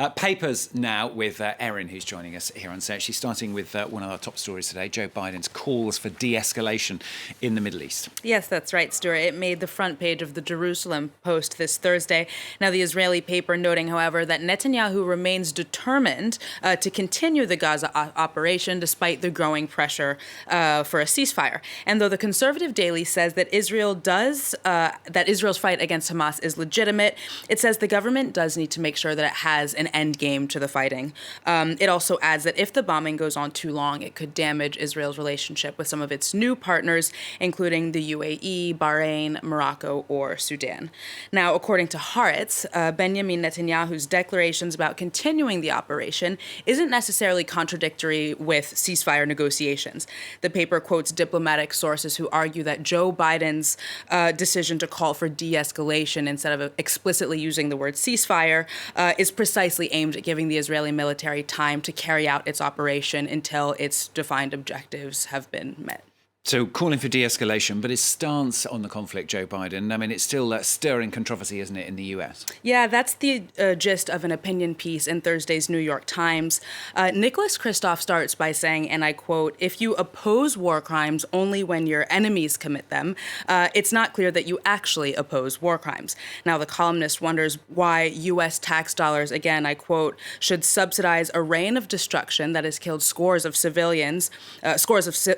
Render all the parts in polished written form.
Papers now with Erin, who's joining us here on set. She's starting with one of our top stories today, Joe Biden's calls for de-escalation in the Middle East. Yes, that's right, Stuart. It made the front page of the Jerusalem Post this Thursday. Now, the Israeli paper noting, however, that Netanyahu remains determined to continue the Gaza operation despite the growing pressure for a ceasefire. And though the conservative Daily says that Israel's fight against Hamas is legitimate, it says the government does need to make sure that it has an end game to the fighting. It also adds that if the bombing goes on too long, it could damage Israel's relationship with some of its new partners, including the UAE, Bahrain, Morocco, or Sudan. Now, according to Haaretz, Benjamin Netanyahu's declarations about continuing the operation isn't necessarily contradictory with ceasefire negotiations. The paper quotes diplomatic sources who argue that Joe Biden's decision to call for de-escalation instead of explicitly using the word ceasefire is precisely aimed at giving the Israeli military time to carry out its operation until its defined objectives have been met. So calling for de-escalation, but his stance on the conflict, Joe Biden, I mean, it's still stirring controversy, isn't it, in the US? Yeah, that's the gist of an opinion piece in Thursday's New York Times. Nicholas Kristof starts by saying, and I quote, "If you oppose war crimes only when your enemies commit them, it's not clear that you actually oppose war crimes." Now, the columnist wonders why U.S. tax dollars, again, I quote, should subsidize a reign of destruction that has killed scores of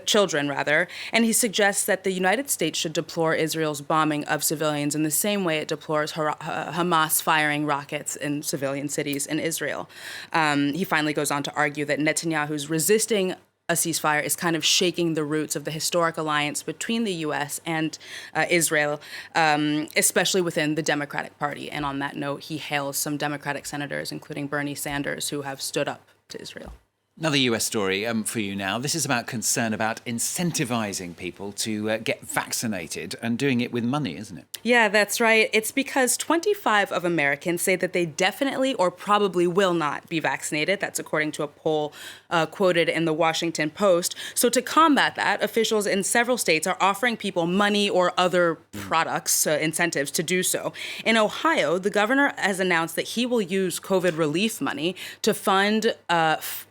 children, rather. And he suggests that the United States should deplore Israel's bombing of civilians in the same way it deplores Hamas firing rockets in civilian cities in Israel. He finally goes on to argue that Netanyahu's resisting a ceasefire is kind of shaking the roots of the historic alliance between the U.S. and Israel, especially within the Democratic Party. And on that note, he hails some Democratic senators, including Bernie Sanders, who have stood up to Israel. Another US story for you now. This is about concern about incentivizing people to get vaccinated and doing it with money, isn't it? Yeah, that's right. It's because 25 of Americans say that they definitely or probably will not be vaccinated. That's according to a poll quoted in the Washington Post. So to combat that, officials in several states are offering people money or other products, incentives to do so. In Ohio, the governor has announced that he will use COVID relief money to fund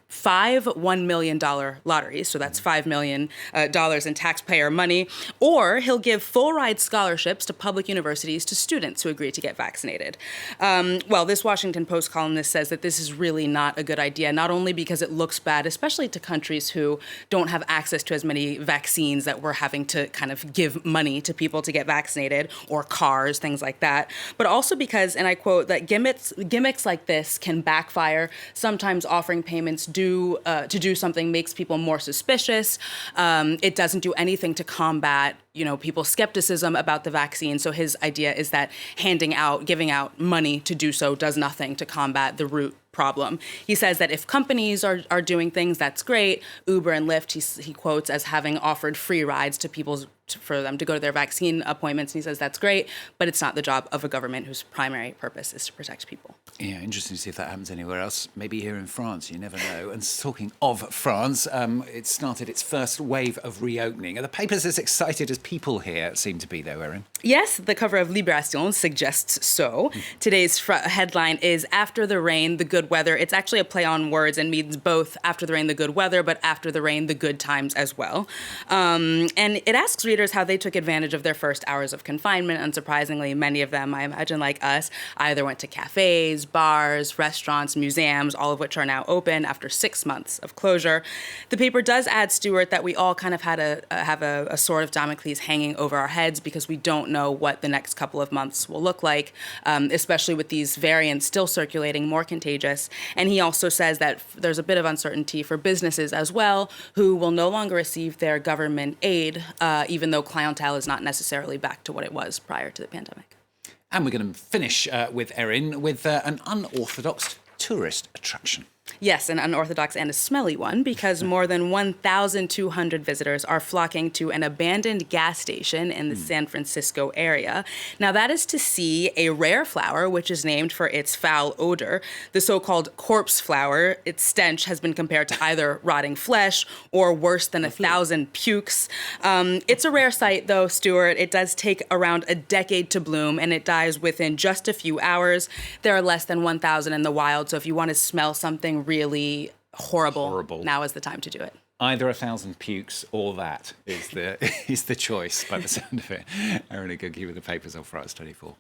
five $1 million lotteries, so that's $5 million in taxpayer money, or he'll give full-ride scholarships to public universities to students who agree to get vaccinated. Well, this Washington Post columnist says that this is really not a good idea, not only because it looks bad, especially to countries who don't have access to as many vaccines that we're having to kind of give money to people to get vaccinated, or cars, things like that, but also because, and I quote, that gimmicks like this can backfire. Sometimes offering payments to do something makes people more suspicious. It doesn't do anything to combat, people's skepticism about the vaccine. So his idea is that giving out money to do so does nothing to combat the root problem. He says that if companies are doing things, that's great. Uber and Lyft, he quotes as having offered free rides to people for them to go to their vaccine appointments. And he says that's great, but it's not the job of a government whose primary purpose is to protect people. Yeah, interesting to see if that happens anywhere else. Maybe here in France, you never know. And talking of France, it started its first wave of reopening. Are the papers as excited as people here seem to be, though, Erin? Yes, the cover of Libération suggests so. Today's headline is "After the Rain, the Good Weather." It's actually a play on words and means both after the rain, the good weather, but after the rain, the good times as well. And it asks readers how they took advantage of their first hours of confinement. Unsurprisingly, many of them, I imagine, like us, either went to cafes, bars, restaurants, museums, all of which are now open after 6 months of closure. The paper does add, Stuart, that we all kind of have a sword of Damocles hanging over our heads because we don't know what the next couple of months will look like, especially with these variants still circulating, more contagious. And he also says that there's a bit of uncertainty for businesses as well, who will no longer receive their government aid, even though clientele is not necessarily back to what it was prior to the pandemic. And we're going to finish with Erin with an unorthodox tourist attraction. Yes, an unorthodox and a smelly one, because more than 1,200 visitors are flocking to an abandoned gas station in the San Francisco area. Now, that is to see a rare flower, which is named for its foul odor. The so-called corpse flower, its stench has been compared to either rotting flesh or worse than 1,000 pukes. It's a rare sight, though, Stuart. It does take around a decade to bloom, and it dies within just a few hours. There are less than 1,000 in the wild, so if you want to smell something really horrible, now is the time to do it. Either 1,000 pukes or that is the choice by the sound of it. Aaron Agugi with the papers on France 24.